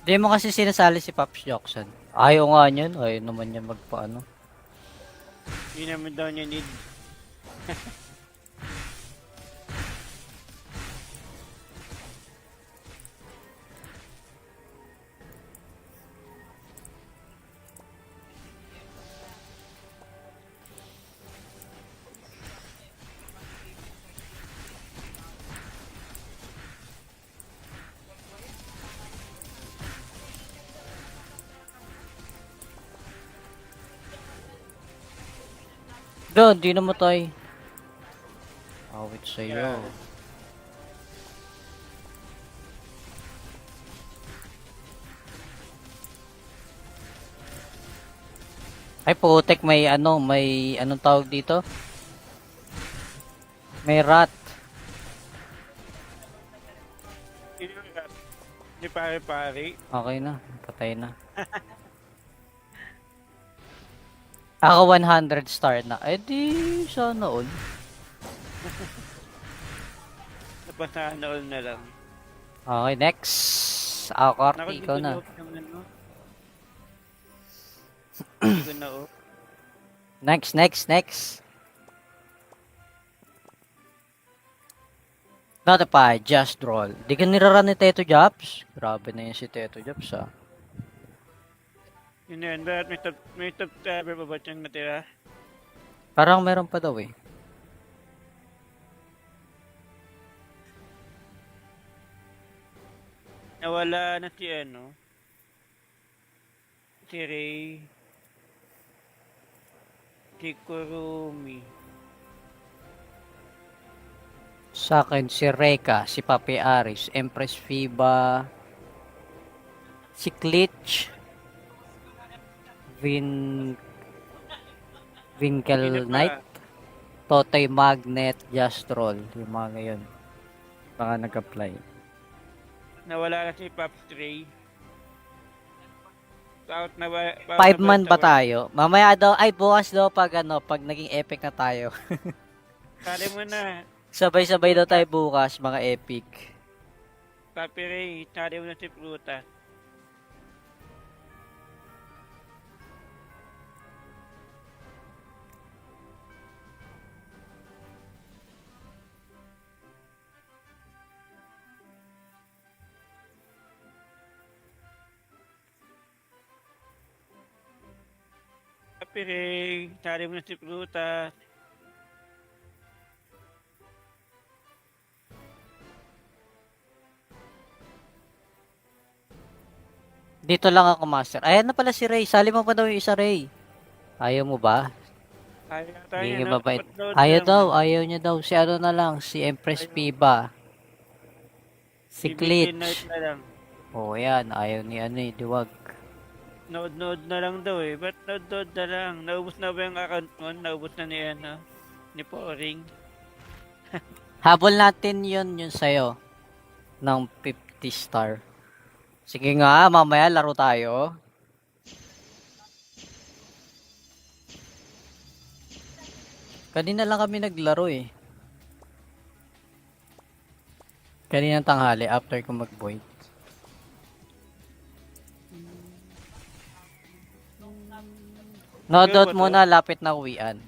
Di mo kasi sinasali si Pops Jackson. Ayaw nga niyan. Ayaw naman niya magpaano. Hindi naman daw niya need. Doon, di namatay. Awit sa'yo. Yan. Ay, putek, may ano, may anong tawag dito? May rat. Sino yung rat? Ni pare-pare. Okay na, patay na. Ako 100 star na. Eh di, sana all. Napasahan na all na lang. Okay, next. Ako, Naku, Corty, hindi ikaw ko na. na-off yung ano. Hindi ko na-off. Next. Notify, just roll. Di ka niraran ni Teto Jobs? Grabe na yun si Teto Jobs, ah. Yun yan, bakit may subscriber pa ba siyang natira? Parang meron pa daw eh. Nawala na si ano. Si Ray. Si Kurumi. Sa akin, si Reka, si Papi Aris, Empress Fiba, si Klitch, Hindi na Winkle pa. Knight, Totoy Magnet, Just Roll. Yung mga ngayon. Baka nag-apply. Nawala na si Pops Ray. Out na ba? 5 man ba tayo? Mamaya daw, ay bukas daw pag ano, pag naging epic na tayo. Kali mo na. Sabay-sabay daw tayo bukas, mga epic. Papi Ray, kali mo na si Prutas. Papi Ray, kali mo na si Prutas. Dito lang ako, master. Ayan na pala si Ray. Sali mo pa daw yung isa, Ray. Ayaw mo ba? Ayaw tayo Hindi na. mabait. Upload Ayaw daw, naman. ayaw niya daw. Si ano na lang, si Empress Ayaw. Piba. Si BBK Night Klitch. na lang. Oh, yan. Ayaw ni ano eh, Diwag. Nood na lang daw eh. Ba't nood na lang? Naubos na ba yung account mo? Naubos na ni ano? Ni Poring? Habol natin yun sa'yo. Ng 50 star. Sige nga, mamaya laro tayo. Kanina lang kami naglaro eh. Kaninang tanghali after ko mag-void. Ikaw Nodot ba to? muna, lapit na uwian.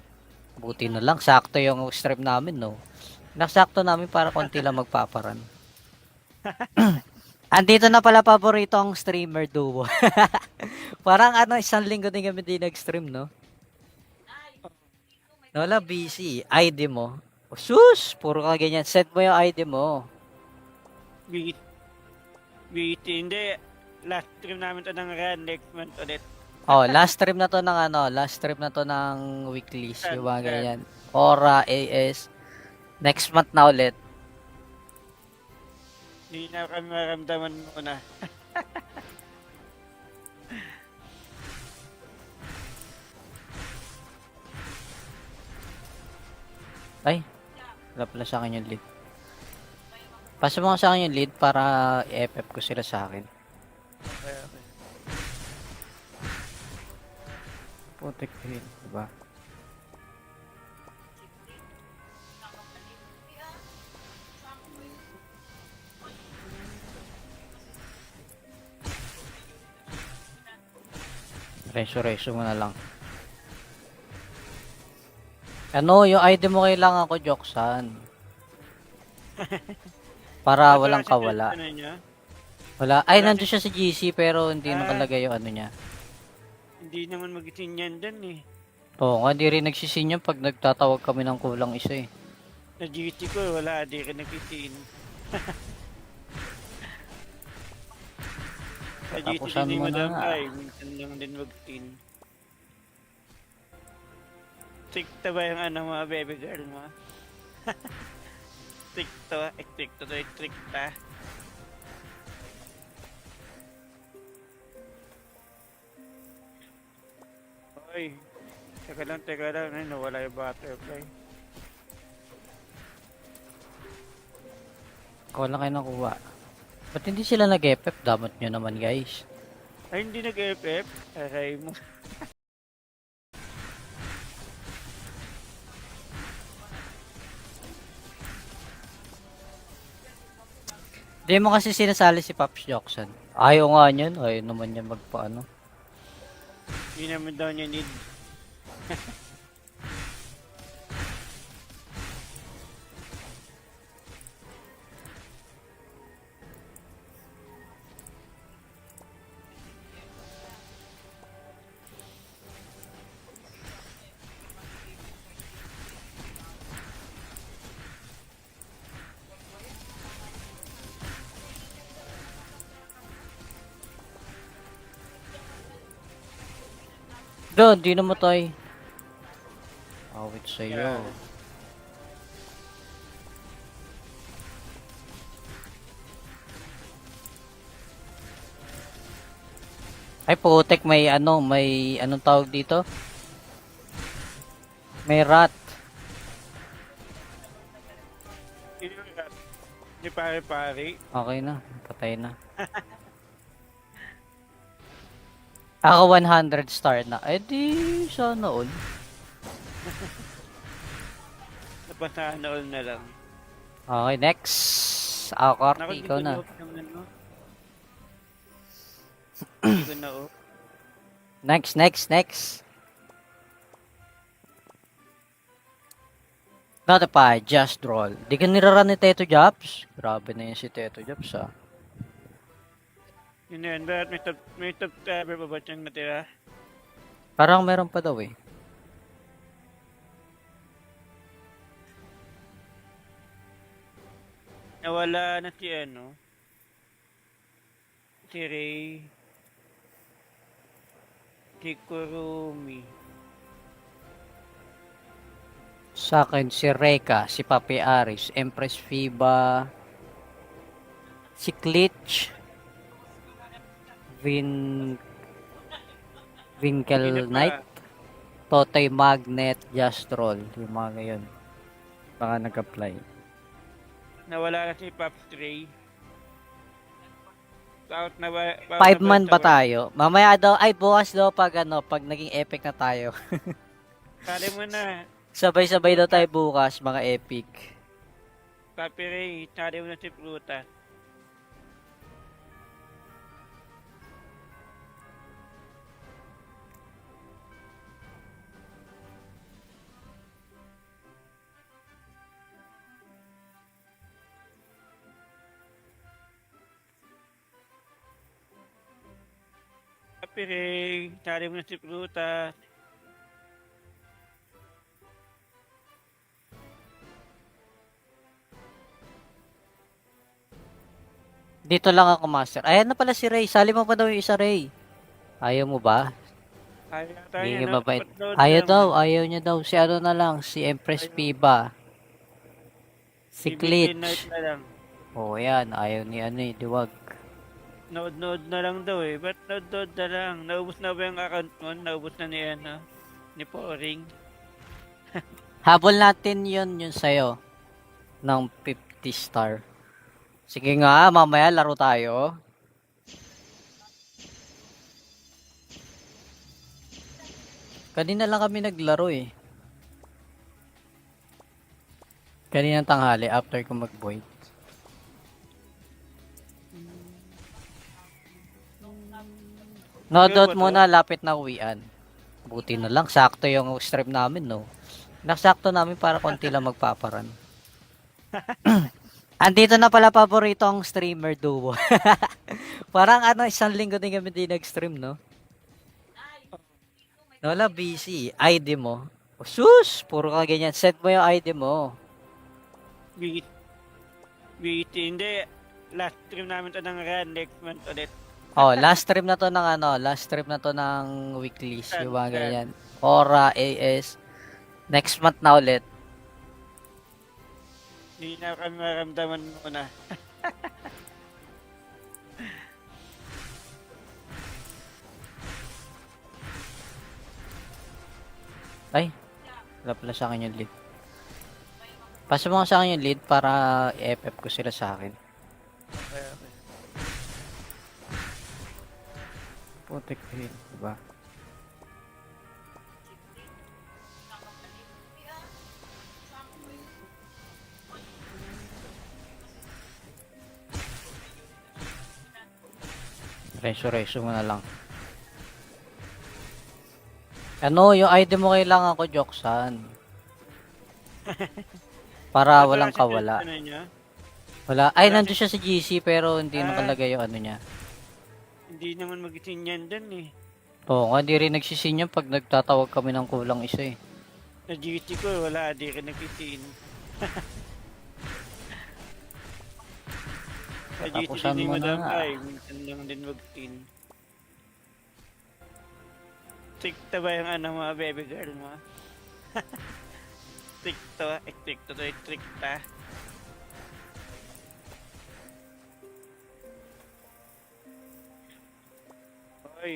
Buti na lang, sakto yung stream namin, no? Nasakto namin para konti lang magpaparan. Andito na pala paborito ang streamer duo. Parang ano, isang linggo din kami di nag-stream, no? Wala, busy. ID mo. Oh, sus! Puro ka ganyan. Set mo yung ID mo. BT. BT. Hindi. Last stream namin to ng run next month ulit. Oh, last stream na to ng ano, last stream na to ng weeklies, Run, yung mga run. ganyan. Aura, AS. Next month na ulit. Hindi na kami maramdaman muna. Ay, wala pala sa akin yung lead. Pasa mo nga sa akin yung lead para i-FF ko sila sa akin. Okay, okay. Putik yun, diba? Reso-reso mo na lang. Ano, yung ID mo kailangan ko, Joksan. Para walang Kasi kawala. ano niya, Wala. Ay, wala nandun siya sa GC pero hindi Ah. nakalagay yung ano niya. hindi naman magitin yan dyan eh. Oo nga, di rin nagsisinyo pag nagtatawag kami ng kulang isa eh. Sa GT ko, wala, di ka nagitin. Sa GT Tapusan din mo mo na lang nga. ay, minsan lang din mag-tin. Stricta ba yung ano mga baby girl mo? Stricta. Oy, teka lang, ay nawala yung butterfly. Ikaw lang kayo nakuha. Ba't hindi sila nag-FF? Damot nyo naman guys. Ay, hindi nag-FF? Aray mo. Di mo kasi sinasali si Pops Jackson. Ayaw nga niyan. Ayaw naman niya magpaano. Hindi naman daw niya need. Doon, di namatay. Awit sa'yo. Yeah. Ay, putek, may ano, may anong tawag dito? May rat. Hindi pare-pare. Okay na, patay na. Ako 100 star na. Eh di, sana all. Napasahan na all na lang. Okay, next. Ako, Corty, ikaw na. Naku, hindi ko na off. Next. Notify, just roll. Di ka niraran ni Teto Jobs? Grabe na yun si Teto Jobs ah. Yun na yan, bakit may top cover pa ba siyang natira? Parang meron pa daw eh. Nawala na si ano? Si Ray. Si Kurumi. Sa akin, si Reka, si Papi Aris, Empress Fiba, si Glitch, Winkle Sino pa? Knight, Totoy Magnet, Just Roll. Yung mga ngayon. Baka nag-apply. Nawala na si Pops Ray. Out na ba? 5 man ba tayo? Mamaya daw, ay bukas daw pag ano, pag naging epic na tayo. Kali mo na. Sabay-sabay daw tayo bukas, mga epic. Papi Ray, kali mo na si Pruta. Papi Ray, kali mo na si Pruta. Dito lang ako, master. Ayan na pala si Ray. Sali mo pa daw yung isa, Ray. Ayaw mo ba? Ayaw tayo, Hindi ka no? mabait. Upload Ayaw naman. daw, ayaw niya daw. Si ano na lang, si Empress Fiba. Si Bibigyan night Glitch. na lang. Oo, yan. Ayaw ni ano eh, Diwag. Nood na lang daw eh. Ba't nood na lang? Naubos na ba yung account mo? Naubos na ni ano? Ni Poring? Habol natin yun sa'yo. Ng 50 star. Sige nga, mamaya laro tayo. Kanina lang kami naglaro eh. Kaninang tanghali after ko mag-void. Ikaw Nodot ba to? muna, lapit na uwian. Buti na lang, sakto yung stream namin, no? Nasakto namin para konti lang magpaparan. Andito na pala paborito ang streamer duo. Parang ano, isang linggo din kami di nag-stream, no? Wala, busy. ID mo. Oh, sus! Puro ka ganyan. Set mo yung ID mo. BT. BT. Hindi. Last stream namin to ng run next month ulit. Oh, last stream na to ng ano, last stream na to ng weeklies, Saan? yung mga Saan? ganyan. Aura, AS. Next month na ulit. Hindi na kami maramdaman muna. Ay, wala pala sa akin yung lead. Pasa mo nga sa akin yung lead para i-FF ko sila sa akin. Okay, okay. Putik yun, diba? Reso-reso mo na lang. Ano, yung ID mo kailangan ko, Joksan. Para walang Wala kasi kawala. ano niya. Wala. Ay, Wala nandun siya sa GC pero hindi Ah. nakalagay yung ano niya. Hindi naman mag-isin yan dun eh. Oo, nga, hindi rin nagsisin yan pag nagtatawag kami ng kulang isa eh. Sa GT ko, wala. Di ka nag-isin. Sa GT Tapusan din mo yung na madam nga. ay. Minsan lang din mag-tin. Stricta ba yung ano mga baby girl mo? Stricta. Stricta to stricta. Ay.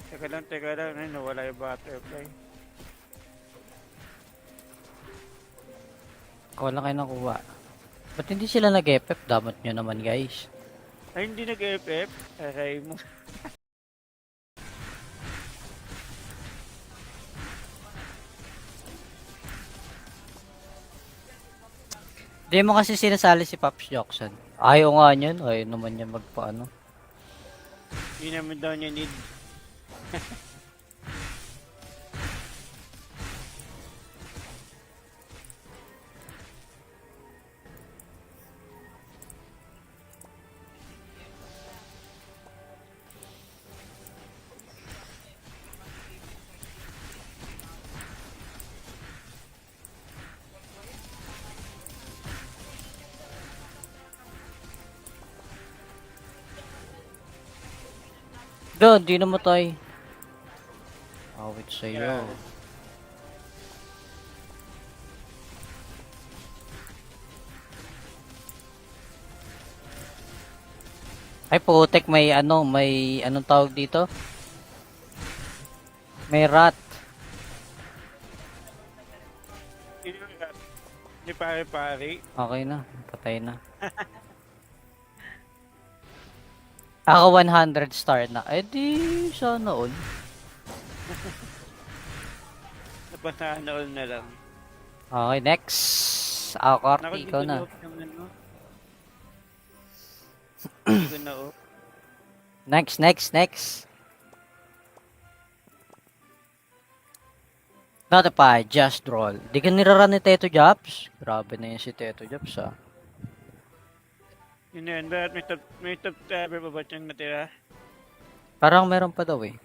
Teka lang, teka lang. Ay, nawala yung butterfly. Wala kayo nakuha. Ba't hindi sila nag-FF? Damot nyo naman guys. Ay, hindi nag-FF. Aray mo. Hindi mo kasi sinasali si Pops Jackson. Ayaw nga niyan. Ayaw naman niya magpaano. Hindi naman daw niya need. Doon, di namatay. Awit sa'yo. Yeah. Ay putek, may ano, may anong tawag dito? May rat. Sino yung rat? Ni pare-pare. Okay na, patay na. Ako 100 star na. Eh di, sana all. Napasahan all na lang. Okay, next. Ako, Corty, Naku, di ikaw ko na. na-off yung ano. Hindi ko na-off. Next. Notify, just roll. Di ka niraran ni Teto Jobs? Grabe na yun si Teto Jobs ah. Yun na yun. Bakit may top cover pa ba siyang natira? Parang meron pa daw eh.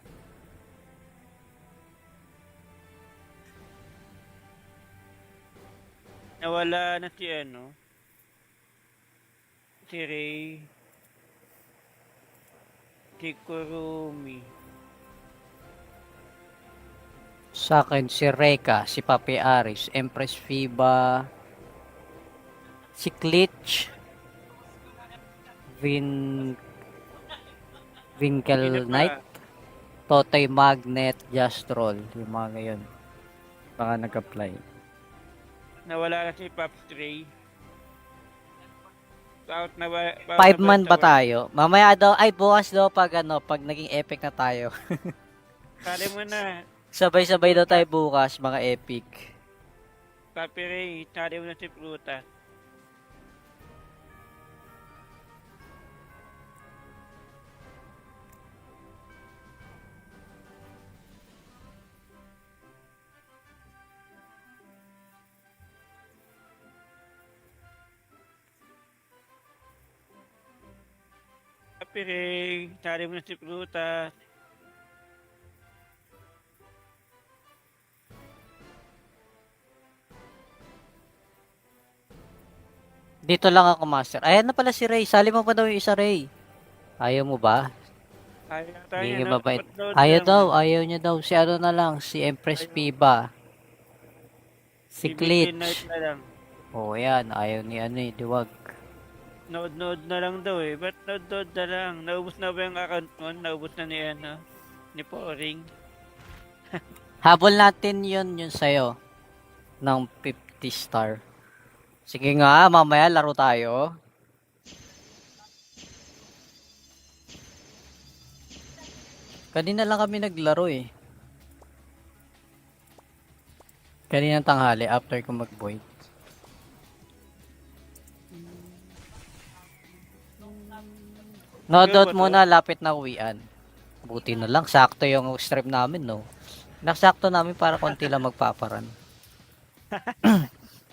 Nawala na si ano. Si Ray. Si Kurumi. Sa akin, si Reka, si Papi Aris, Empress Fiba, si Glitch, Winkle Sino pa? Knight, Totoy Magnet, Just Roll. Yung mga ngayon. Baka nag-apply. Nawala na si Pops Ray. Out na ba? 5 man ba tayo? Mamaya daw, ay bukas daw pag ano, pag naging epic na tayo. Kali mo na. Sabay-sabay daw tayo bukas, mga epic. Papi Ray, kali mo na si Prutas. piring, tali mo na si prutas. Dito lang ako, master. Ayan na pala si Ray. Sali mo pa daw yung isa, Ray. Ayaw mo ba? Ayaw tayo, Hindi no? mabait. Upload Ayaw lang daw, man. ayaw niya daw. Si ano na lang, si Empress Ayaw. Piba. Si BBK Night Glitch. na lang. Oh, yan. Ayaw ni ano eh, Diwag. Nood na lang daw eh. Ba't nood na lang? Naubos na ba yung account mo? Naubos na ni ni Poring. Habol natin yun sa'yo. Ng 50 star. Sige nga, mamaya laro tayo. Kanina lang kami naglaro eh. Kanina tanghali after ko mag-void. Nodot muna, lapit na uwian. Buti na lang, sakto yung stream namin, no? Nasakto namin para konti lang magpaparan.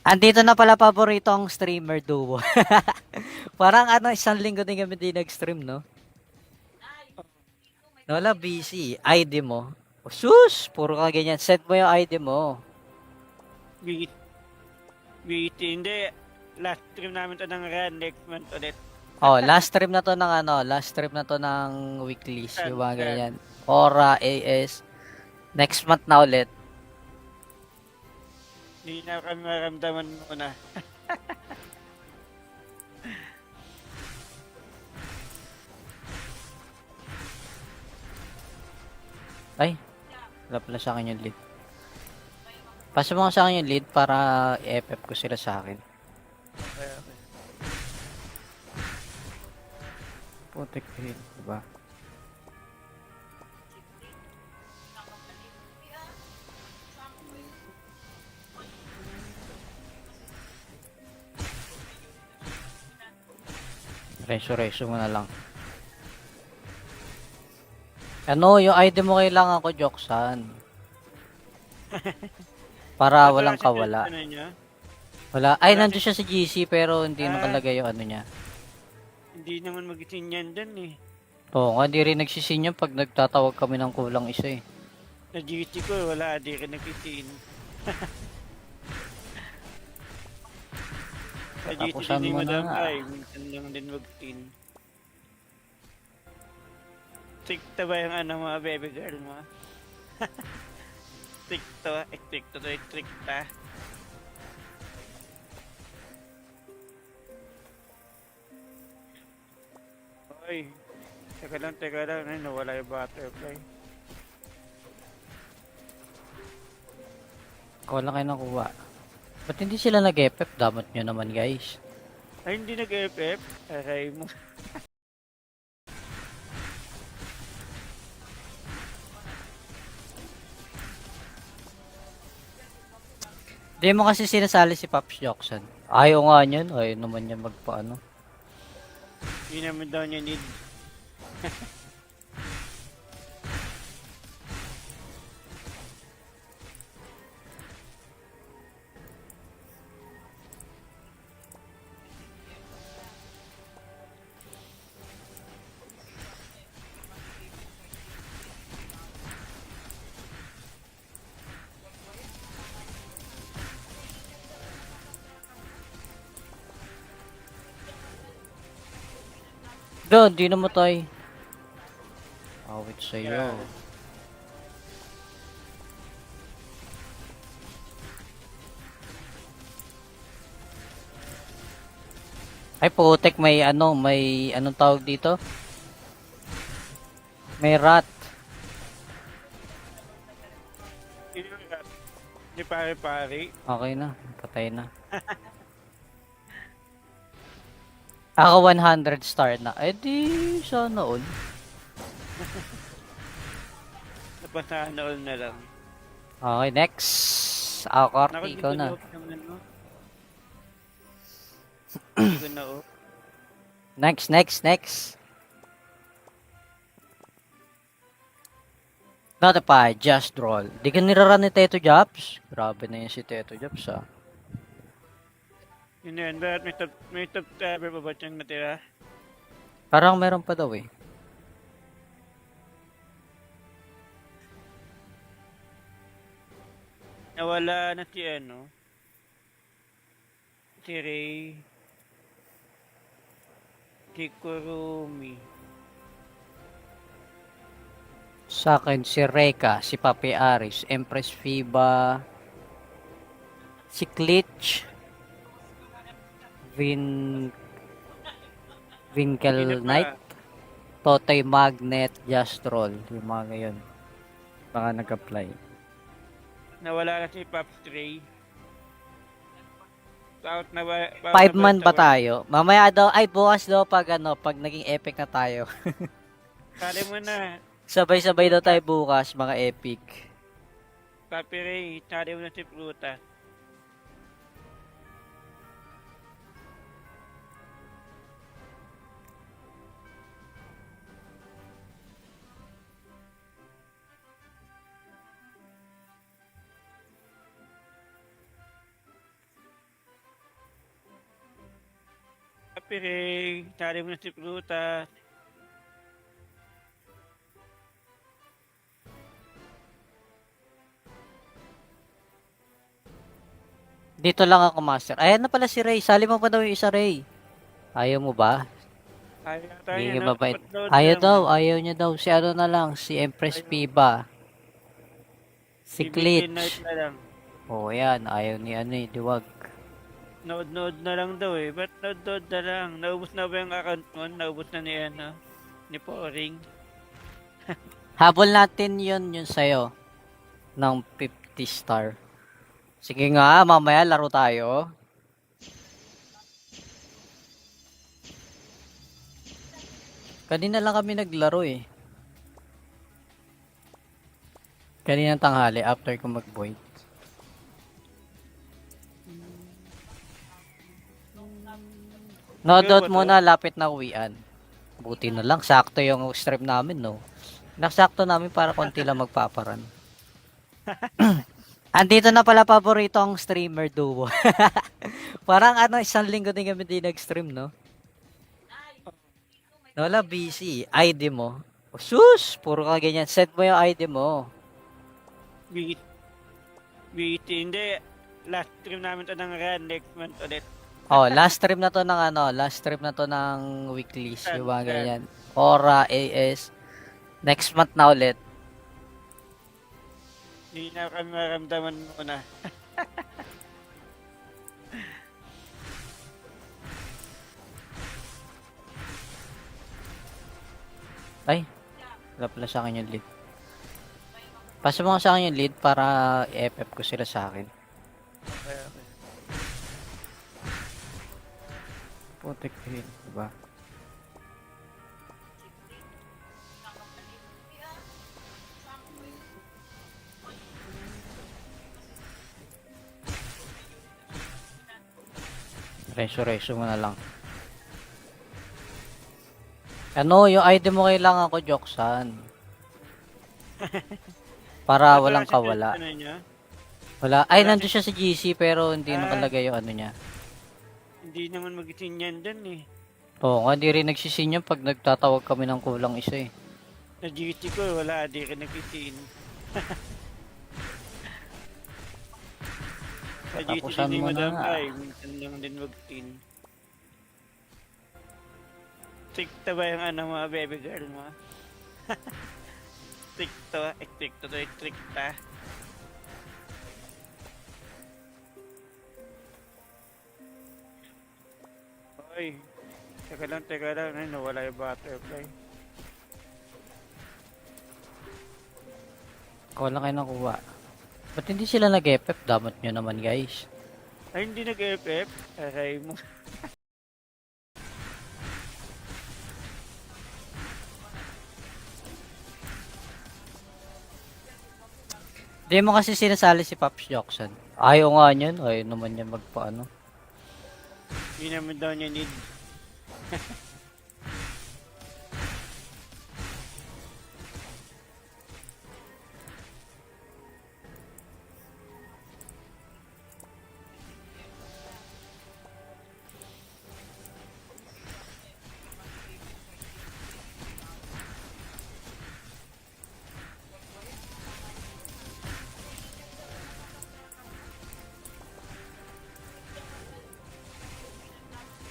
Andito na pala paborito ang streamer duo. Parang ano, isang linggo din kami di nag-stream, no? Wala, busy. ID mo. Oh, sus! Puro ka ganyan. Set mo yung ID mo. BT, hindi. Last stream namin to ng RAN next month ulit. Oh, last stream na to ng ano, last stream na to ng weeklies, yung mga ganyan. Aura, AS. Next month na ulit. Hindi na kami maramdaman muna. Ay, wala pala sa akin yung lead. Pasa mo nga sa akin yung lead para i-FF ko sila sa akin. Okay. Putik heal, diba? Reso mo na lang. Ano, yung item mo kailangan ko, Joksan. Para walang kawala. Wala. Ay, nandun siya sa GC pero hindi nakalagay yung ano niya. Hindi naman mag-isin yan dyan eh. Oo, nga di rin nagsisin yun pag nagtatawag kami ng kulang isa eh. Sa GC ko, wala. Di ka nag-isin. Sa GC Tapusan din mo ni Madam na. Ay, minsan lang din mag-tin. Stricta ba yung ano mga baby girl mo? Stricta. Oy, teka lang, ay nawala yung butterfly. Ikaw lang kayo nakuha. Ba't hindi sila nag-FF? Damot nyo naman guys. Ay, hindi nag-FF? Aray mo. Di mo kasi sinasali si Pops Jackson. Ayaw nga niyan. Ayaw naman niya magpaano. Hindi naman daw niya need. Doon, di namatay. Awit sa'yo. Yeah. Ay putek, may ano, may anong tawag dito? May rat. Di pare-pare. Okay na, patay na. Ako 100 star na. Eh di, sana all. Napasaan all na lang. Okay, next. Ako, Corty, ikaw na. Hindi ko na off. Next. Notify, just roll. Di ka niraran ni Teto Jobs? Grabe na yun si Teto Jobs ah. Yun yan, bakit may subscriber pa ba siyang natira? Parang meron pa daw eh. Nawala na si si Ray, si Kurumi. Sa akin, si Reka, si Papi Aris, Empress Fiba, si Glitch, Vin... Sino Winkle pa? Knight, Totoy Magnet, Jastrol. Yung mga ngayon. Baka nag-apply. Nawala na si Pops Ray. Out na ba? 5 man ba tayo? Mamaya daw, ay bukas daw pag pag naging epic na tayo. Kali mo na. Sabay-sabay daw tayo bukas, mga epic. Papi Ray, kali mo na si Prutas. Papi Ray, kali mo na si Prutas. Dito lang ako, master. Ayan na pala si Ray. Sali mo pa daw yung isa, Ray. Ayaw mo ba? Ayaw tayo Hindi no? mabait. Upload Ayaw lang, daw, man. ayaw niya daw. Si ano na lang, si Empress Ayaw. Piba. Si BBK Night Glitch. na lang. Oh, yan. Ayaw ni Diwag. Nood na lang daw eh. Ba't nood na lang? Naubos na ba yung account mo? Naubos na ni Poring. Habol natin yun sa'yo. Ng 50 star. Sige nga, mamaya laro tayo. Kanina lang kami naglaro eh. Kaninang tanghali after ko mag-void. Noodot muna, lapit na uwian. Buti na lang, sakto yung stream namin, no? Nasakto namin para konti lang magpaparan. Andito na pala paborito ang streamer duo. Parang isang linggo din kami di nag-stream, no? Wala, busy. ID mo. Oh, sus! Puro ka ganyan. Set mo yung ID mo. BT, hindi. Last stream namin to ng run next month ulit. Oh, last stream na to ng last stream na to ng weeklies, yung mga ganyan. Aura, AS. Next month na ulit. Hindi na kami maramdaman muna. Ay, wala pala sa akin yung lead. Pasa mo nga sa akin yung lead para i-FF ko sila sa akin. Okay. Putik yun, diba? Reso mo na lang. Yung ID mo kailangan ko, Joksan. Para walang kawala. Wala. Ay, nandun siya sa GC pero hindi nakalagay yung niya. Hindi naman mag-isin yan dun eh. Oo, hindi rin nagsisin yan pag nagtatawag kami ng kulang isa eh. Sa GC ko, wala. Di ka nag-isin. Sa GC Tapusan din ni mo Madam na. Ay, minsan lang din mag-tin. Stricta ba yung mga baby girl mo? Stricta. Oy, teka lang. Ay, nawala yung butterfly. Wala kayo nakuha. Ba't hindi sila nag-FF? Damot nyo naman, guys. Ay, hindi nag-FF. Aray mo. Hindi mo kasi sinasali si Pops Jackson. Ayaw nga niyan. Ayaw naman niya magpaano. Hindi naman daw niya need.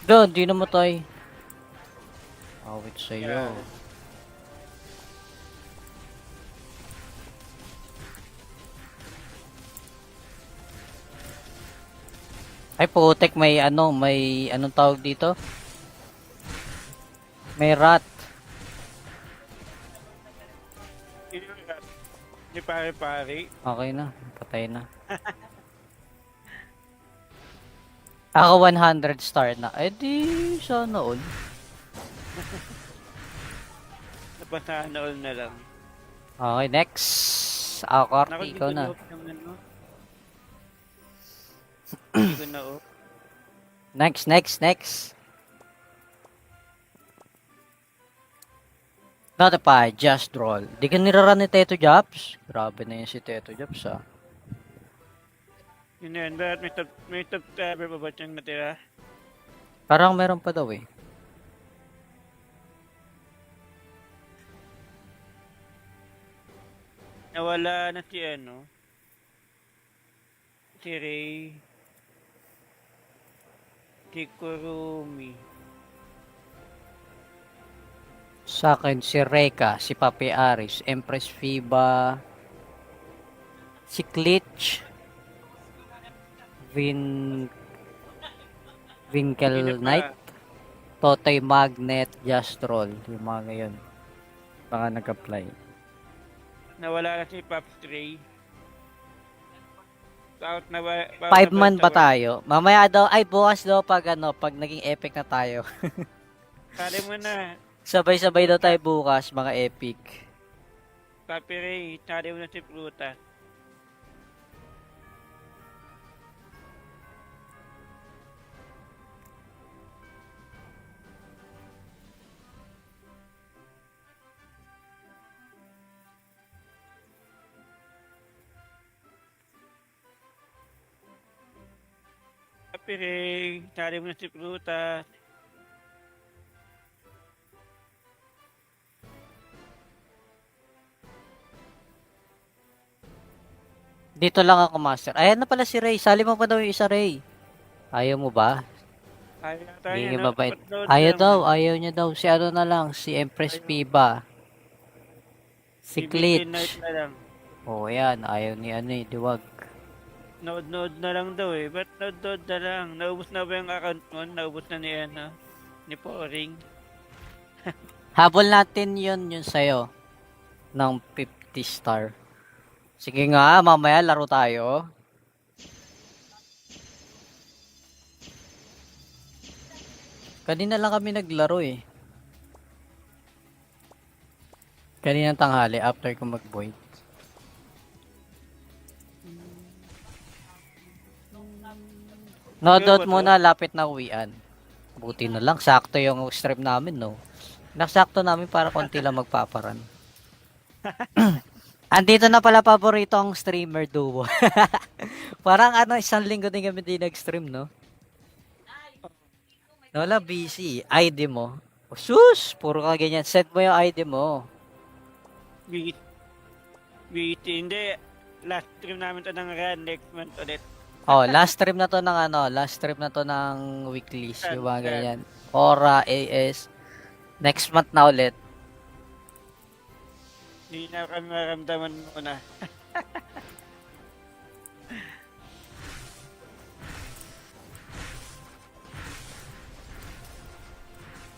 Doon, di namatay. Awit sa'yo. Yan. Ay, putek, may anong tawag dito? May rat. Sino yung rat? Ni pare-pare. Okay na, patay na. Ako 100 star na. Eh di, sana all. Napasana all na lang. Okay, next. Ako, Corty, Naku, di ikaw ko na. na-off yung ano. Hindi ko na-off. Next. Notify, just roll. Di ka niraran ni Teto Jobs? Grabe na yun si Teto Jobs, ah. Yun na yan. Bakit may subscriber pa ba siyang natira? Parang meron pa daw eh. Nawala na si ano. Si Ray. Si Kurumi. Sa akin, si Reka, si Papi Aris, Empress Fiba, si Glitch, Winkle Sino pa? Knight, Totoy Magnet, Just Roll. Yung mga ngayon. Baka nag-apply. Nawala na si Pops Ray. Out na ba? 5 man ba tayo? Mamaya daw, ay bukas daw pag naging epic na tayo. Kali mo na. Sabay-sabay daw tayo bukas, mga epic. Papi Ray, kali mo na si Prutas. Papi Ray, kali mo na si Prutas. Dito lang ako, master. Ayan na pala si Ray. Sali mo pa daw yung isa, Ray. Ayaw mo ba? Ayaw na tayo, Hindi no? mabait. Upload Ayaw lang. daw, ayaw niya daw. Si ano na lang, si Empress Piba. Si BBK Night Glitch. na lang. Oh, yan. Ayaw ni ano eh, Diwag. Nood na lang daw eh. Ba't nood na lang? Naubos na ba yung account mo? Naubos na ni ano? Ni Poring? Habol natin yun sa'yo. Ng 50 star. Sige nga, mamaya laro tayo. Kanina lang kami naglaro eh. Kanina tanghali after ko mag-void. Nodot muna, lapit na uwian. Buti na lang, sakto yung stream namin, no? Nasakto namin para konti lang magpaparan. Andito na pala paborito ang streamer duo. Parang isang linggo din kami di nag-stream, no? Wala, busy. ID mo. Oh, sus! Puro ka ganyan. Set mo yung ID mo. BT, hindi. Last stream namin to ng run next month ulit. Oh, last stream na to ng weeklies, yung mga ganyan. Aura, AS. Next month na ulit. Hindi na kami maramdaman muna.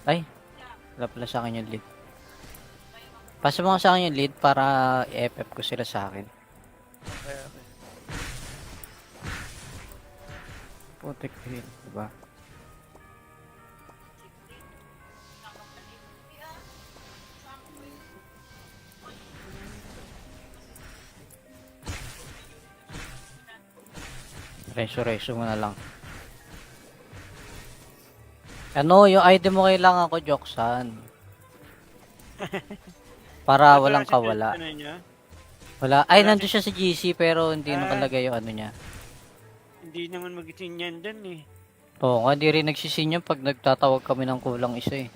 Ay, wala pala sa akin yung lead. Pasa mo nga sa akin yung lead para i-FF ko sila sa akin. Okay. Putik yun, diba? Reso mo na lang. Ano, yung ID mo kailangan ko, Joksan. Para walang kawala. Ano niya? Wala. Ay, nandun siya sa GC pero hindi nakalagay yung ano niya. Hindi naman mag-isin yan dun eh. Oo nga, di rin nagsisin yan pag nagtatawag kami ng kulang isa eh.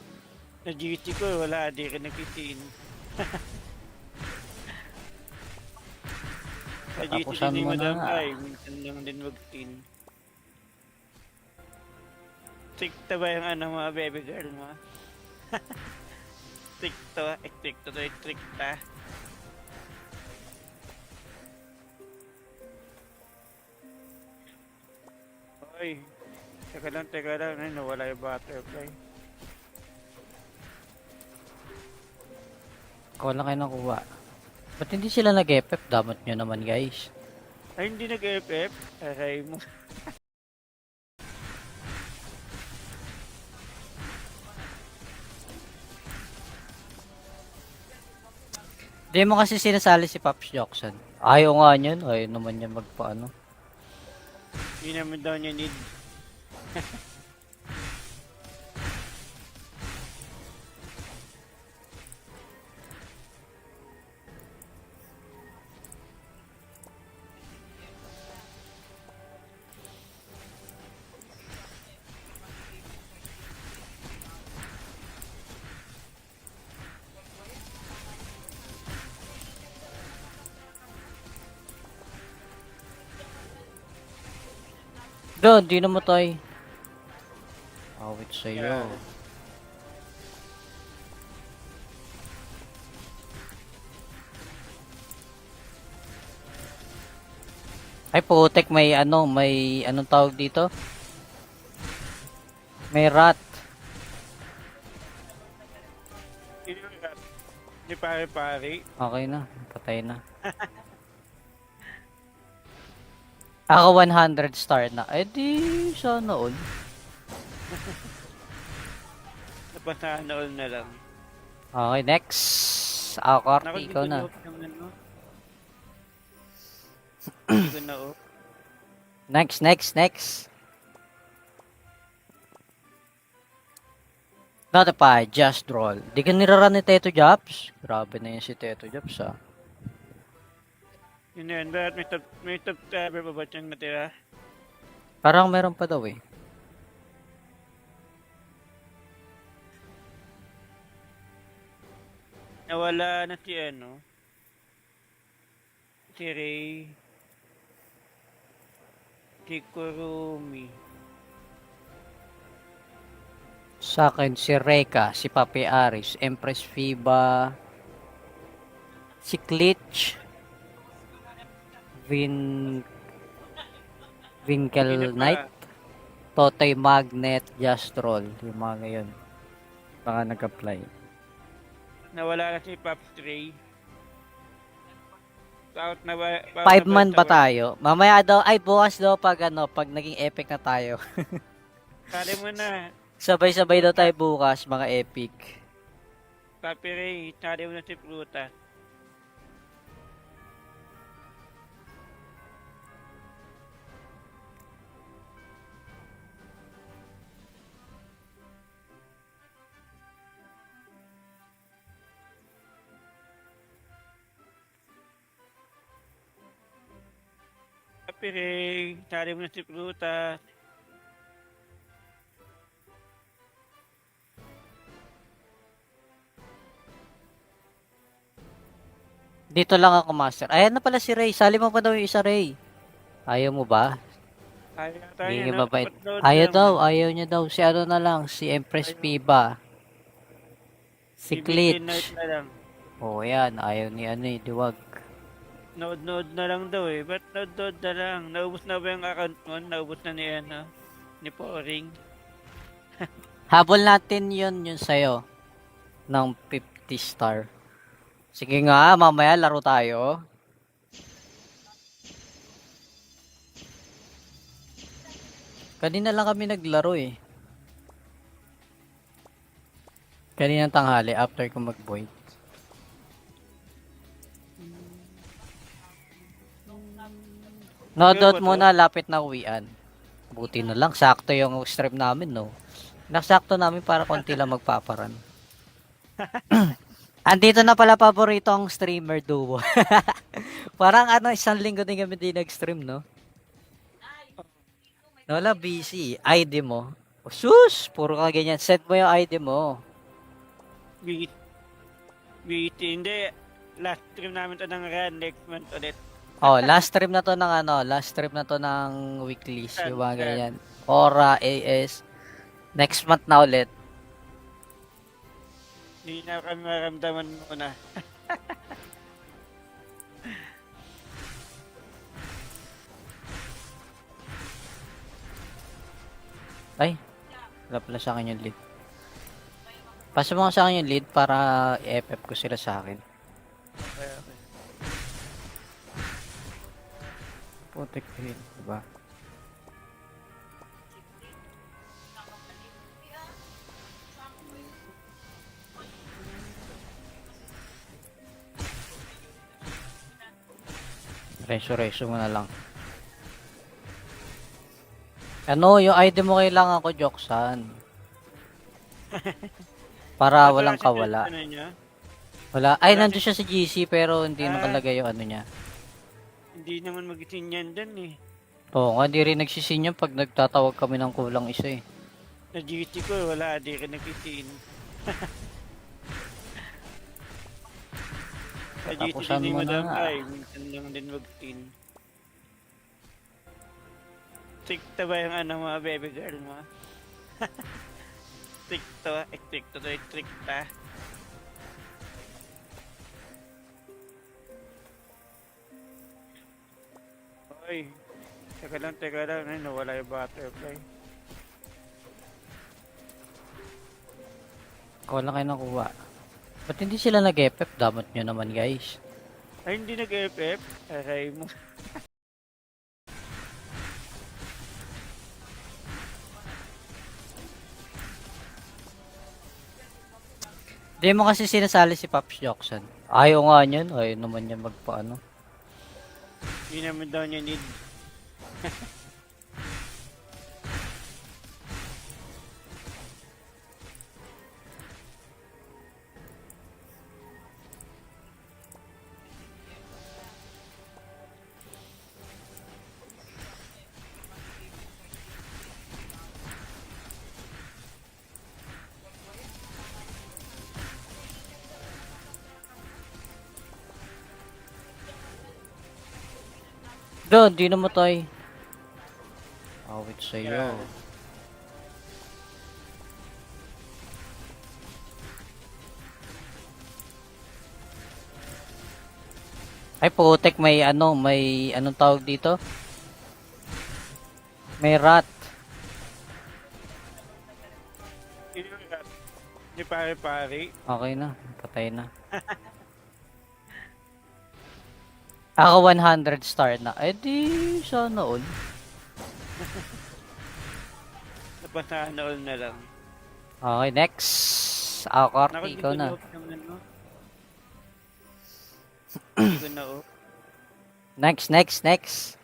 Sa GT ko, wala. Di ka nag-isin. Sa GT Tapusan din ni mo Madam na. Ay, minsan lang din mag-tin. Stricta ba yung ano mga baby girl mo? Stricta. Oy, teka lang, ay nawala yung butterfly. Wala kayo nakuha. Ba't hindi sila nag-FF? Damot nyo naman guys. Ay, hindi nag-FF? Aray mo. Di mo kasi sinasali si Pops Jackson. Ayaw nga niyan. Ayaw naman niya magpaano. Hindi naman daw niya need. Doon, di namatay. Awit sa'yo. Yeah. Ay putek, may anong tawag dito? May rat. Sino yung rat? Ni pare-pare. Okay na, patay na. Ako 100 star na. Eh di, sana all. Napasana all na lang. Okay, next. Ako, Corty, ikaw na. Hindi ko na oh. Next. Notify, just roll. Di ka niraran ni Teto Jobs? Grabe na yun si Teto Jobs ah. Yun yan, bakit may top cover pa ba siyang natira? Parang meron pa daw eh. Nawala na si ano? Si Ray. Si Kurumi. Sa akin, si Reka, si Papi Aris, Empress Fiba, si Klitch, Winkle Sino pa? Knight, Totoy Magnet, Just Roll. Yung mga ngayon. Baka nag-apply. Nawala na si Pops Ray. Out na ba? 5 man ba tayo? Mamaya daw, ay bukas daw pag naging epic na tayo. Kali mo na. Sabay-sabay daw tayo bukas, mga epic. Papi Ray, kali mo na si Prutas. Papi Ray, kali mo na si Prutas. Dito lang ako, master. Ayan na pala si Ray. Sali mo pa daw yung isa, Ray. Ayaw mo ba? Ayaw tayo Hindi na. mabait. Upload Ayaw lang. daw, ayaw niya daw. Si ano na lang, si Empress Fiba. Si BBK Night Klitch. na lang. Oh, yan. Ayaw ni Diwag. Nood na lang daw eh. Ba't nood na lang? Naubos na ba yung account mo? Naubos na ni ni Poring. Habol natin yun sa'yo. Ng 50 star. Sige nga, mamaya laro tayo. Kanina lang kami naglaro eh. Kaninang tanghali after ko mag-void. No-doubt muna, lapit na uwian. Buti na lang, sakto yung stream namin, no? Naksakto namin para konti lang magpaparan. Andito na pala paborito ang streamer duo. Parang isang linggo din kami di nag-stream, no? Wala, busy. ID mo. Oh, sus! Puro ka ganyan. Set mo yung ID mo. BT, hindi. Last stream namin to ng run next month ulit. Oh, last stream na to ng last stream na to ng weeklies, yung mga ganyan. Aura, AS. Next month na ulit. Hindi na kami maramdaman muna. Ay, wala pala sa akin yung lead. Pasa mo sa akin yung lead para i-FF ko sila sa akin. Okay, okay. Putik heal, diba? Reso mo na lang. Ano, yung item mo kailangan ko, Joksan. Para walang kawala. Ano niya? Wala. Ay, Wala nandun siya sa GC pero hindi Ah. nakalagay yung ano niya. Hindi naman magitin yan dun eh. Oo nga, hindi rin nagsisin yun pag nagtatawag kami ng kulang isa eh. Sa GT ko, wala. Di ka nagkitiin. Sa GT Tapusan din mo Madam na nga. Ay. Minsan lang din mag-tin. Stricta ba yung ano mga baby girl mo? Stricta. Oy, teka lang. Ay, nawala yung butterfly. Wala kayo nakuha. Ba't hindi sila nag-FF? Damot nyo naman guys. Ay, hindi nag-FF. Aray mo. Hindi mo kasi sinasali si Pops Jackson. Ayaw nga niyan. Ayaw naman niya magpaano. Hindi naman daw niya need. Doon, di namatay. Awit sa'yo. Yeah. Ay, putek, may anong tawag dito? May rat. Sino yung rat? Ni pare-pare. Okay na, patay na. Ako 100 star na. Eh di, sana all. Napasahan na all na lang. Okay, next. Ako, Corty, Naku, ikaw na. Hindi ko na off. Next.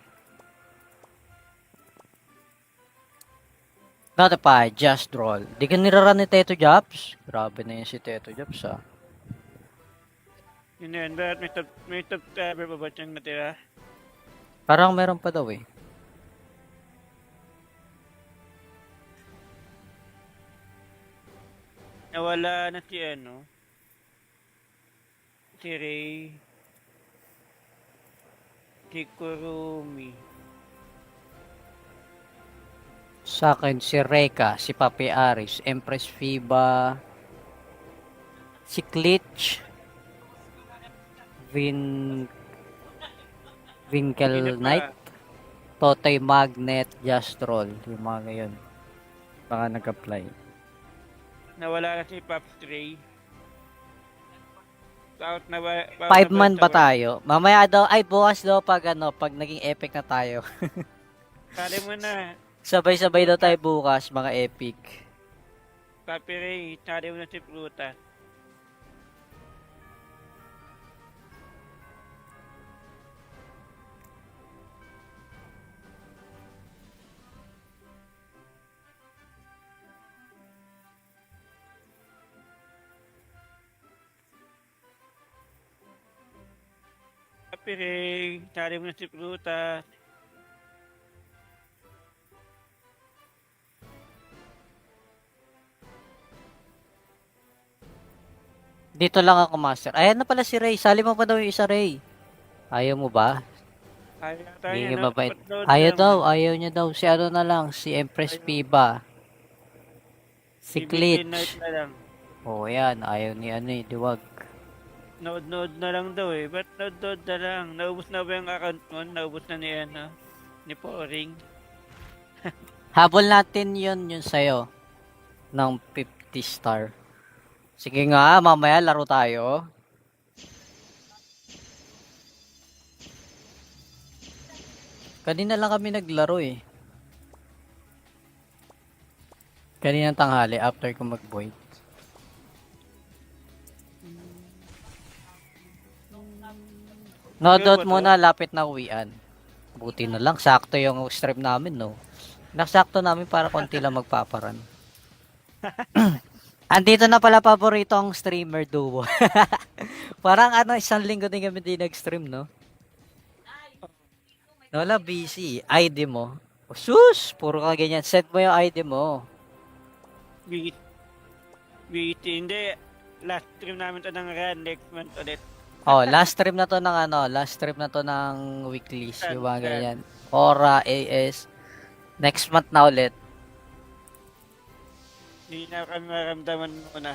Notify, just roll. Di ka niraran ni Teto Jobs? Grabe na yun si Teto Jobs ah. Yun na yan. Bakit may top cover pa ba siyang natira? Parang meron pa daw eh. Nawala na si ano. Si Ray. Si Kurumi. Sa akin, si Reka, si Papi Aris, Empress Fiba, si Klitch, Winkle Sino pa? Knight, Totoy Magnet, Just Roll. Yung mga ngayon. Baka nag-apply. Nawala na si Pops Ray. Out na ba? 5 man ba tayo? Mamaya daw, ay bukas daw pag naging epic na tayo. Kali mo na. Sabay-sabay daw tayo bukas, mga epic. Papi Ray, tali mo na si Prutas. Papi Ray, tali mo na si Prutas. Dito lang ako, master. Ayan na pala si Ray. Sali mo pa daw yung isa, Ray. Ayaw mo ba? Ayaw tayo, Hindi ka no? mabait. Upload Ayaw lang. daw, ayaw niya daw. Si ano na lang, si Empress Ayaw. Piba. Si BBK Night Glitch. na lang. Oo yan, ayaw ni ano eh, Diwag. Nood-nood na lang daw eh. Ba't nood-nood na lang? Naubos na ba yung account mo? Naubos na ni ni Poring. Habol natin yun sa'yo. Ng 50 star. Sige nga, mamaya laro tayo. Kanina lang kami naglaro eh. Kanina tanghali after ko mag-void. Nodot Ikaw ba to? muna, lapit na uwian. Buti na lang, sakto yung stream namin, no? Nasakto namin para konti lang magpaparan. Andito na pala paborito ang streamer duo. Parang ano, isang linggo din kami di nag-stream, no? Wala, busy. ID mo. Oh, sus! Puro ka ganyan. Set mo yung ID mo. BT. BT. Hindi. Last stream namin to ng run next month ulit. Oh, last stream na to ng ano, last stream na to ng weeklies, Saan, yung mga saan? ganyan. Aura, AS. Next month na ulit. Hindi na kami maramdaman muna.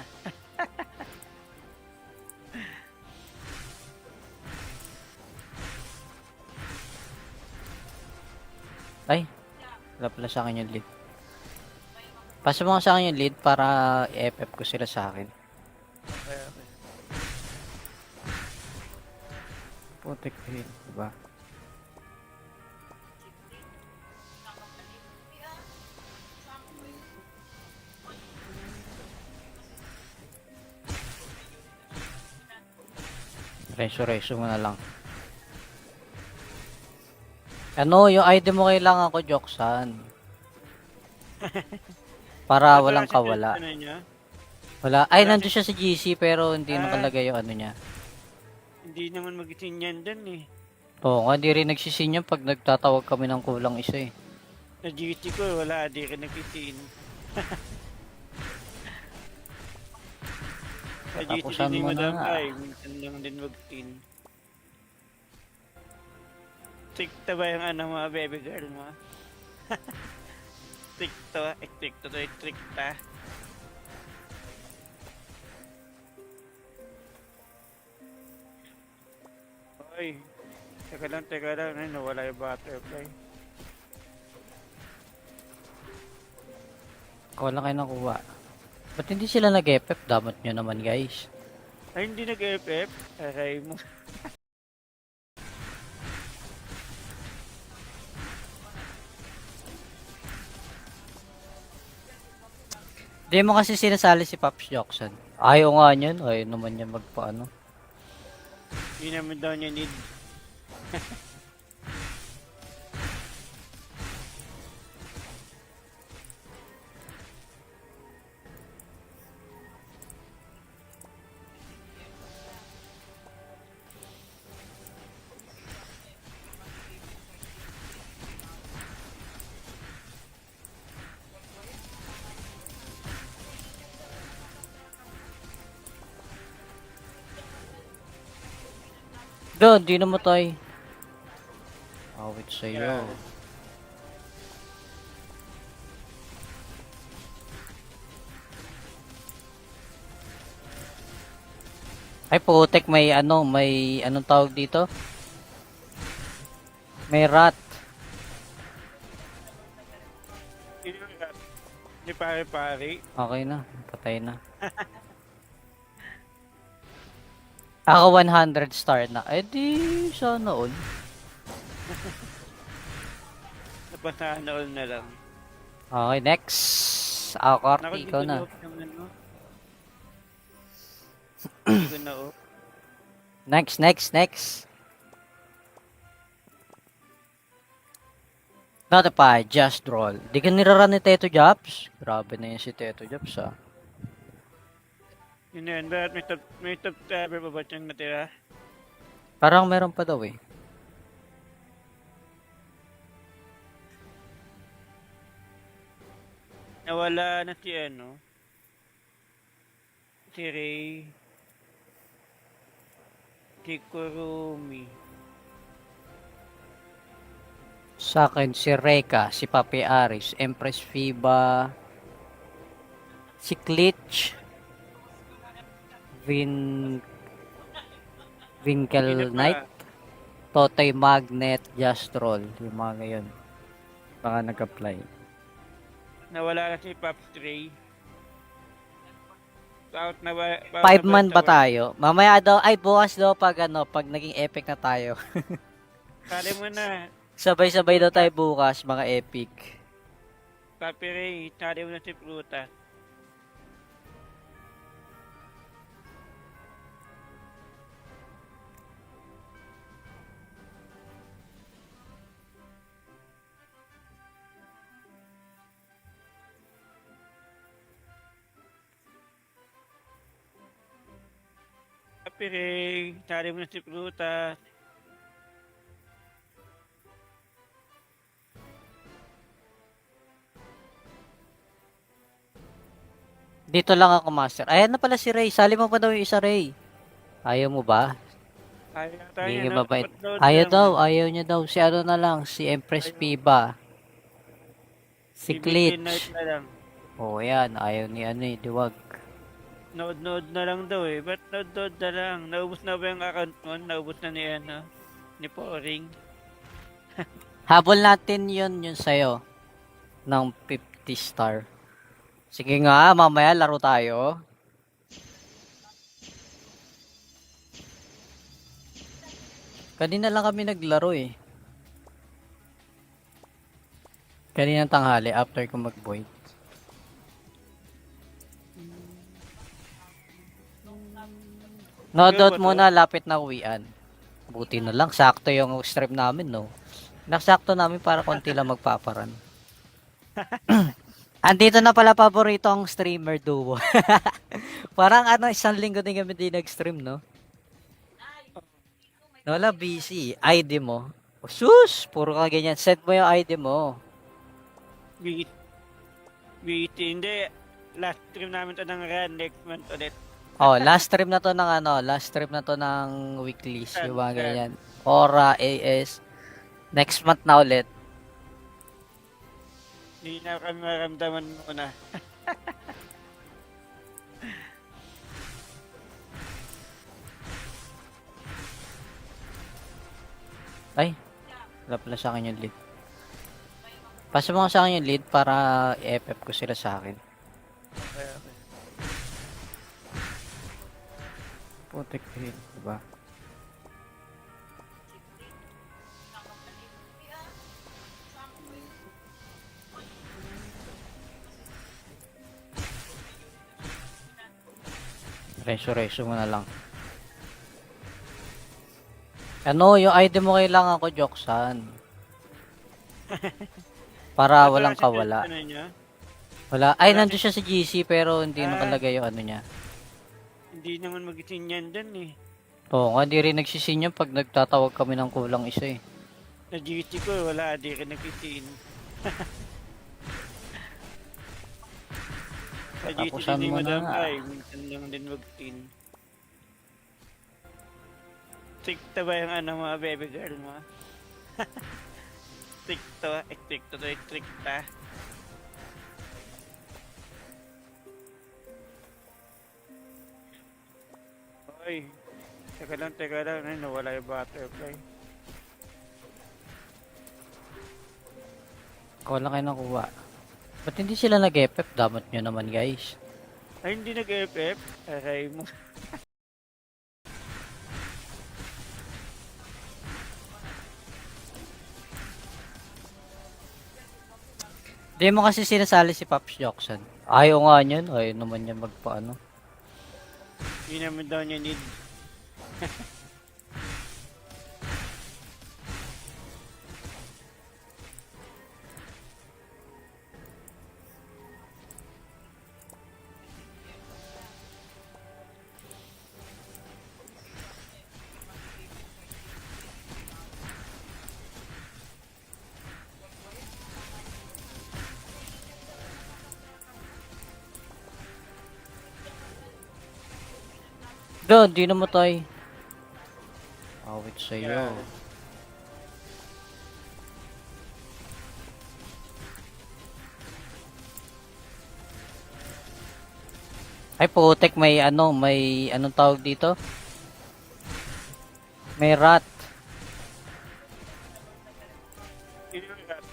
Ay, wala pala sa akin yung lead. Pasa mo nga sa akin yung lead para i-FF ko sila sa akin. Okay, okay. Putik ko yun, diba? Reso mo na lang. Ano, yung ID mo kailangan ko, Joksan. Para walang Kasi kawala. ano niya, Wala. Ay, wala nandun siya sa GC pero hindi Ah. nakalagay yung ano niya. hindi naman mag-isin yan dun eh. Oo nga, di rin nagsisin yan pag nagtatawag kami ng kulang isa eh. Sa GT ko, wala. Di ka nag-isin. Sa GT Tapusan din mo mo na lang nga. ay. Minsan lang din mag-tin. Stricta ba yung ano mga baby girl mo? Stricta. Oy, teka lang. Ay, nawala yung butterfly. Wala kayo nakuha. Ba't hindi sila nag-FF? Damat nyo naman guys. Ay, hindi nag-FF. Aray mo. Di mo kasi sinasali si Pops Jackson. Ayaw nga niyan. Ayaw naman niya magpaano. Hindi naman daw niya need. Doon, di namatay. Awit sa'yo. Yeah. Ay, putek, may ano, may anong tawag dito? May rat. Sino yung rat? Ni pare-pare. Okay na, patay na. Ako 100 star na. Eh di, sana all. Napasahan na all na lang. Okay, next. Ako, Corty, ikaw na. Naku, hindi ko na off. Next. Notify, just roll. Di ka niraran ni Teto Jobs? Grabe na yun si Teto Jobs ah. Yun yan, bakit may top cover pa ba siyang natira? Parang meron pa daw eh. Nawala na si si Ray, si Kurumi. Sa akin, si Reka, si Papi Aris, Empress Fiba, Si Glitch, Vin... Sino Winkle Knight, pa? Totoy Magnet, Jastrol. Yung mga ngayon. Baka nag-apply. Nawala na si Pops Stray. Out na ba? Out na 5 ba man sa ba work? tayo? Mamaya daw, ay bukas daw pag ano, pag naging epic na tayo. Kali mo na. Sabay-sabay daw tayo Prutas. bukas, mga epic. Papi Ray, kali mo na si Prutas. Papi Ray, kali mo na si Prutas. Dito lang ako, master. Ayan na pala si Ray. Sali mo pa daw yung isa, Ray. Ayaw mo ba? Ayaw tayo, Hindi ka no? mabait. Upload Ayaw lang, daw, man. ayaw niya daw. Si ano na lang, si Empress Ayaw. Piba. Si BBK Night Glitch. na lang. Oo, yan. Ayaw ni ano eh, Diwag. Nood-nood na lang daw eh. Ba't nood-nood na lang? Naubos na ba yung account mo? Naubos na ni ano? Ni Poring? Habol natin yun sa'yo. Ng 50 star. Sige nga, mamaya laro tayo. Kanina lang kami naglaro eh. Kaninang tanghali after ko mag-void. Ikaw ba Nodot to? muna, lapit na uwian. Buti na lang, sakto yung stream namin, no? Nasakto namin para konti lang magpaparan. Andito na pala paborito ang streamer duo. Parang ano, isang linggo din kami di nag-stream, no? Wala, busy. ID mo. Oh, sus! Puro ka ganyan. Set mo yung ID mo. BT. BT. Hindi. Last stream namin to ng run next month ulit. Oh, last stream na to ng ano, last stream na to ng weeklies, Saan, yung mga saan? ganyan. Aura, AS. Next month na ulit. Hindi na kami maramdaman muna. Ay, wala pala sa akin yung lead. Pasa mo nga sa akin yung lead para i-FF ko sila sa akin. Okay, okay. Putik heal, diba? Reso mo na lang. Ano, yung ID mo kailangan ko, Joksan. Para Ba't walang wala si kawala. ano niya? Wala. Ay, Wala nandun siya sa GC pero hindi Ah. nakalagay yung ano niya. Hindi naman magising yan dun eh. Oo nga, di rin nagsisinyo pag nagtatawag kami ng kulang isa eh. Sa GT ko, wala. Di ka nagisin. Sa GT Tapusan din ni mo na Madam nga. Ay. Minsan lang din mag-tin. Stricta ba yung ano mga baby girl mo? Stricta. Oy, teka lang, ay nawala yung butterfly. Ikaw lang kayo nakuha. Ba't hindi sila nag-FF? Damat nyo naman guys. Ay, hindi nag-FF? Aray mo. Di mo kasi sinasali si Pops Jackson. Ayaw nga niyan. Ayaw naman niya magpaano. Hindi naman daw niya need. Doon, di namatay. Awit sa'yo. Yeah. Ay, putek, may anong tawag dito? May rat. Sino yung rat?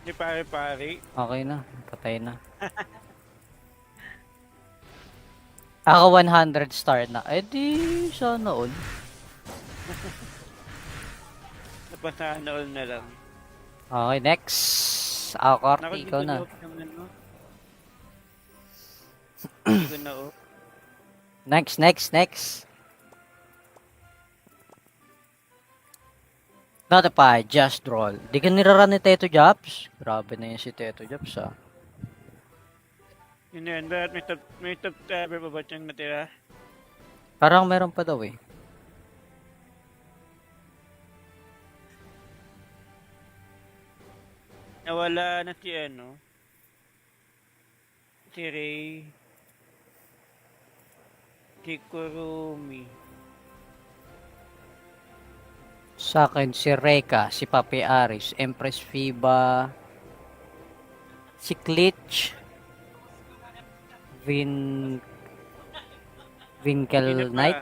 Ni pare-pare. Okay na, patay na. Ako 100 star na. Eh di, sana all. Napasahan all na lang. Okay, next. Ako, Corty, Naku, di ikaw ko na. na-off yung ano. Hindi ko na-off. Next. Notify, just roll. Di ka niraran ni Teto Jobs? Grabe na yun si Teto Jobs, ah. Yun yan, bakit may top cover pa ba siyang natira? Parang meron pa daw eh. Nawala na si ano. Si Ray. Si Kurumi. Sa akin, si Reka, si Papi Aris, Empress Fiba, si Glitch, Winkle Sino pa? Knight,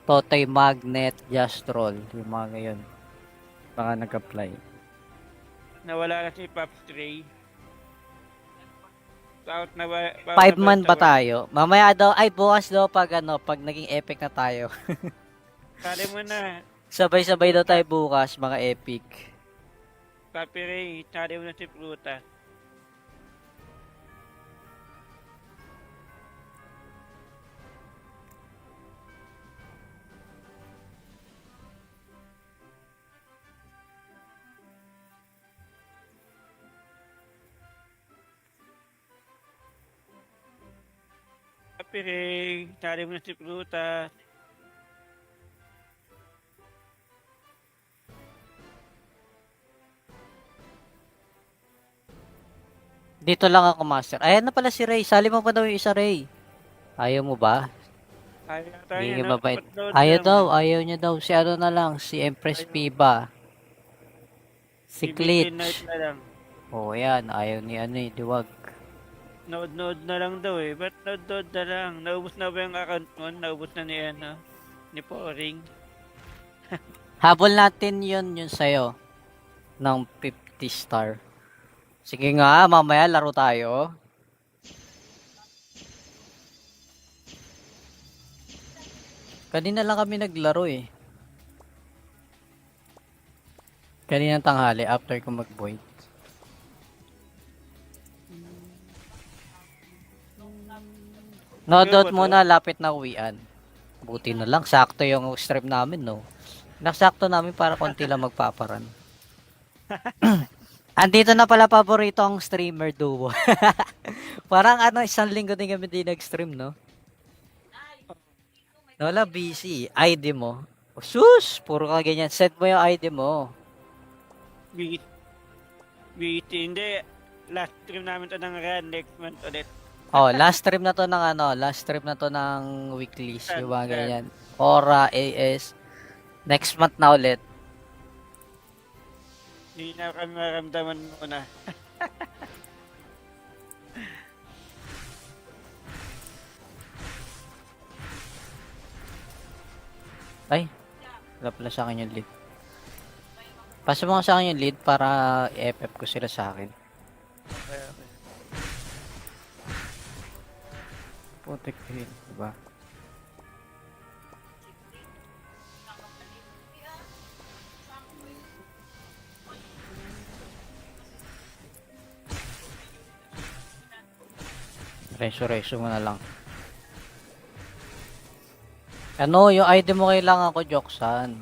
Totoy Magnet, Just Roll. Yung mga ngayon. Baka nag-apply. Nawala na si Pops Ray. Out na ba? 5 man ba tayo? Mamaya daw, ay bukas daw pag naging epic na tayo. Kali mo na. Sabay-sabay daw tayo bukas, mga epic. Papi Ray, kali mo na si Prutas. Papi Ray, kali mo na si Prutas. Dito lang ako, master. Ayan na pala si Ray. Sali mo pa daw yung isa, Ray. Ayaw mo ba? Ayaw tayo Hindi na. mabait. Upload Ayaw naman. daw, ayaw niya daw. Si ano na lang, si Empress Ayaw. Piba. Si BBK Night Glitch. na lang. Oo, yan. Ayaw ni Diwag. Nood na lang daw eh. Ba't nood na lang? Naubos na ba yung account mo? Naubos na ni ano? Ni Poring? Habol natin yun sa'yo. Ng 50 star. Sige nga, mamaya laro tayo. Kanina lang kami naglaro eh. Kanina tanghali after ko mag-void. Nodot muna, lapit na uwian. Buti na lang, sakto yung stream namin, no? Nasakto namin para konti lang magpaparan. Andito na pala paborito ang streamer duo. Parang isang linggo din kami di nag-stream, no? Wala, busy. ID mo. Oh, sus! Puro ka ganyan. Set mo yung ID mo. BT, hindi. Last stream namin to ng RAN next month ulit. Oh, last stream na to ng weeklies. Yung mga ganyan. Aura, AS. Next month na ulit. Hindi na kami maramdaman muna. Ay, wala pala sa akin yung lead. Pasa mo nga sa akin yung lead para i-FF ko sila sa akin. Okay. Putik yun, diba? Reso mo na lang. Ano, yung ID mo kailangan ko, Joksan.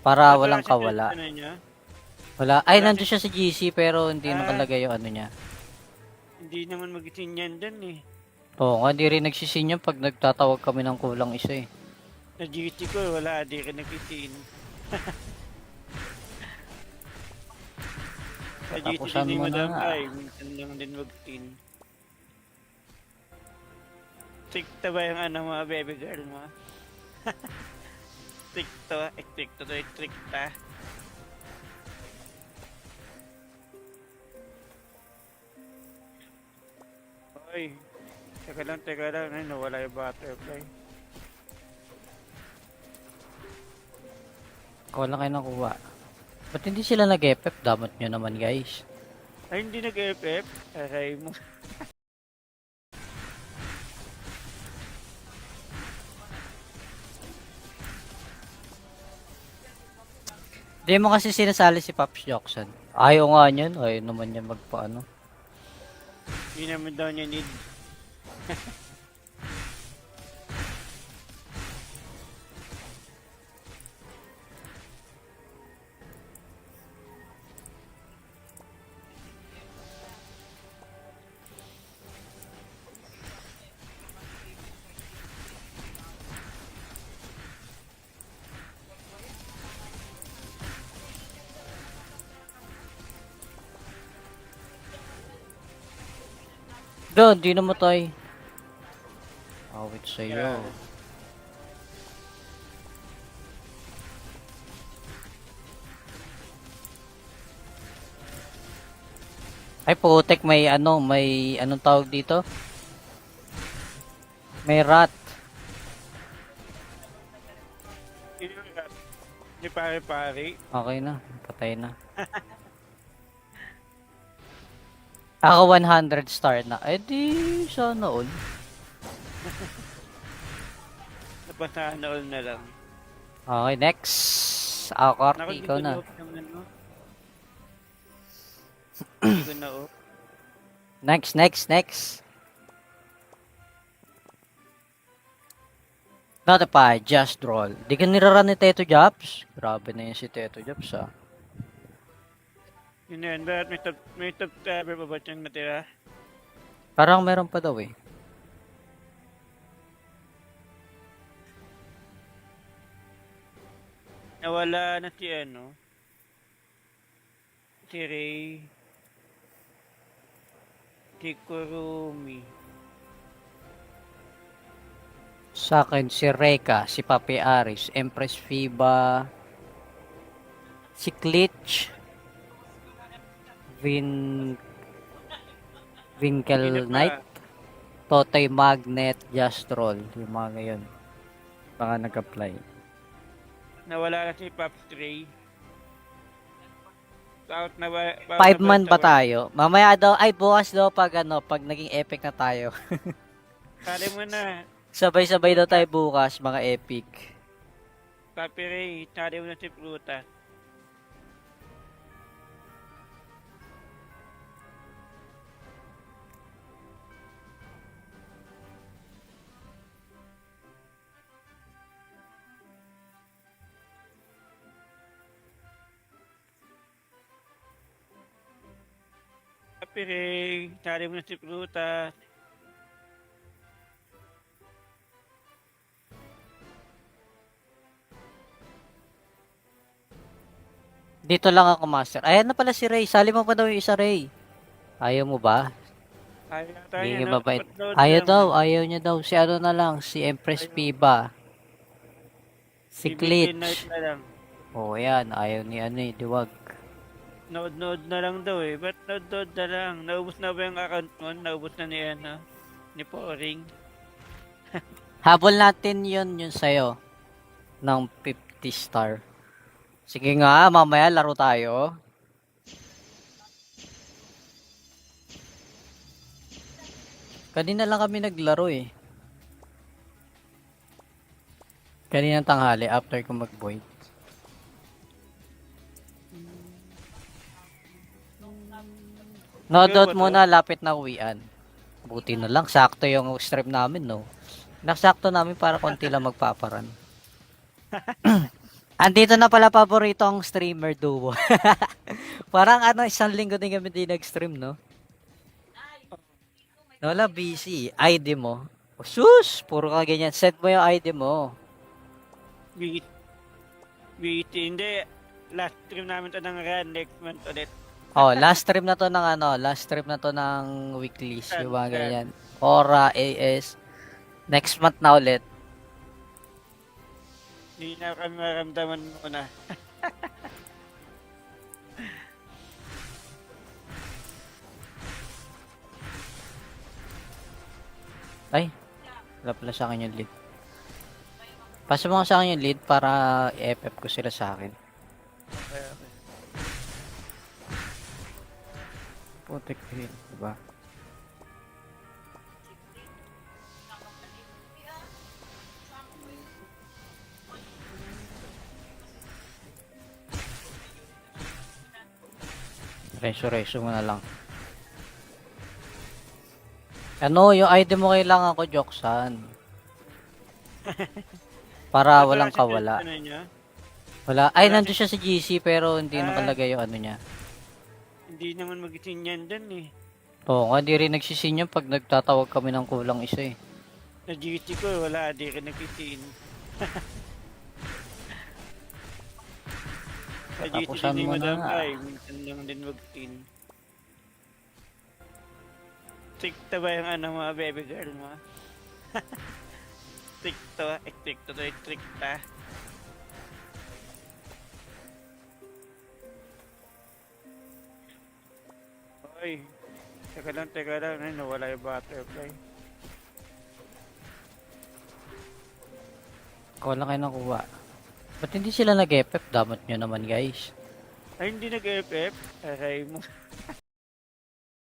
Para walang kawala. Ano niya? Wala. Ay, nandun siya sa GC pero hindi nakalagay yung ano niya. Hindi naman mag-isin yan dyan eh. Oo, nga, hindi rin nagsisin yun pag nagtatawag kami ng kulang isa eh. Sa GT ko, wala. Di ka nag-isin. Sa GT Tapusan din mo yung madam na. ay. Minsan lang din mag-tin. Stricta ba yung ano mga baby girl mo? Stricta. Oy, Ay, teka lang. Ay, nawala yung butterfly. Wala kayo nakuha. Ba't hindi sila nag-FF? Damot nyo naman guys. Ay, hindi nag-FF. Aray mo. Di mo kasi sinasali si Pops Jackson. Ayaw nga niyan. Ayaw naman niya magpaano. Hindi naman daw niya need. Doon, di namatay. Awit sa'yo. Yeah. Ay putek, may anong tawag dito? May rat. Ni pare-pare. Okay na, patay na. Ako 100 star na. Eh di, sana all. Napasana all na lang. Okay, next. Ako, Corty, Naku, di ikaw ko na. na-off yung ano. Hindi ko na-off. Next. Notify, just roll. Di ka niraran ni Teto Jobs? Grabe na yun si Teto Jobs ah. Yun na yun. Bakit may subscriber pa ba siyang natira? Parang meron pa daw eh. Nawala na si ano. Si Ray. Si Kurumi. Sa akin, si Reka, si Papi Aris, Empress Fiba, si Glitch, Winkle Sino pa? Knight, Totoy Magnet, Just Roll. Yung mga ngayon. Baka nag-apply. Nawala na si Pops Ray. Out na ba? 5 man ba tayo? Mamaya daw, ay bukas daw pag naging epic na tayo. Kali mo na. Sabay-sabay daw tayo bukas, mga epic. Papi Ray, kali mo na si Pluta. Papi Ray, kali mo na si Pluta. Dito lang ako, master. Ayan na pala si Ray. Sali mo pa daw yung isa, Ray. Ayaw mo ba? Ayaw na tayo, Hindi no? mabait. Upload Ayaw lang. daw, ayaw niya daw. Si ano na lang, si Empress Piba. Si BBK Night Glitch. na lang. Oh, yan. Ayaw ni Diwag. Nood na lang daw eh. Ba't nood na lang? Naubos na ba yung account mo? Naubos na ni ano? Ni Poring? Habol natin yun sa'yo. Ng 50 star. Sige nga, mamaya laro tayo. Kanina lang kami naglaro eh. Kaninang tanghali after ko mag-void. Nodot muna, lapit na uwian. Buti na lang, sakto yung stream namin, no? Nasakto namin para konti lang magpaparan. Andito na pala paboritong streamer duo. Parang isang linggo din kami di nag-stream, no? Wala, busy. ID mo. Oh, sus! Puro ka ganyan. Set mo yung ID mo. BT, hindi. Last stream namin to ng run next month ulit. Oh, last stream na to ng weeklies, yung mga ganyan. Aura, AS. Next month na ulit. Hindi na kami maramdaman muna. Ay, wala pala sa akin yung lead. Pasa mo nga sa akin yung lead para i-FF ko sila sa akin. Okay, okay. Putik yun, diba? Reso-reso mo na lang. Ano, yung item mo kailangan ko, Joksan. Para Wala walang siya sa kawala. ano niya. Wala. Ay, Wala nandun siya sa GC pero hindi Ah. nakalagay yung ano niya. Hindi naman mag-isin yan dyan eh. Oo, nga di rin nagsisin yun pag nagtatawag kami ng kulang isa eh. Sa GT ko, wala. Di ka nag-isin. Sa GT Tapusan din ni mo Madam na. Ay, minsan lang din mag-tin. Stricta ba yung ano mga baby girl mo? Stricto to stricta. Oy, teka lang, ay, nawala yung butterfly. Kuha lang kayo nakuha. Ba't hindi sila nag-FF? Damot nyo naman guys. Ay, hindi nag-FF. Aray mo.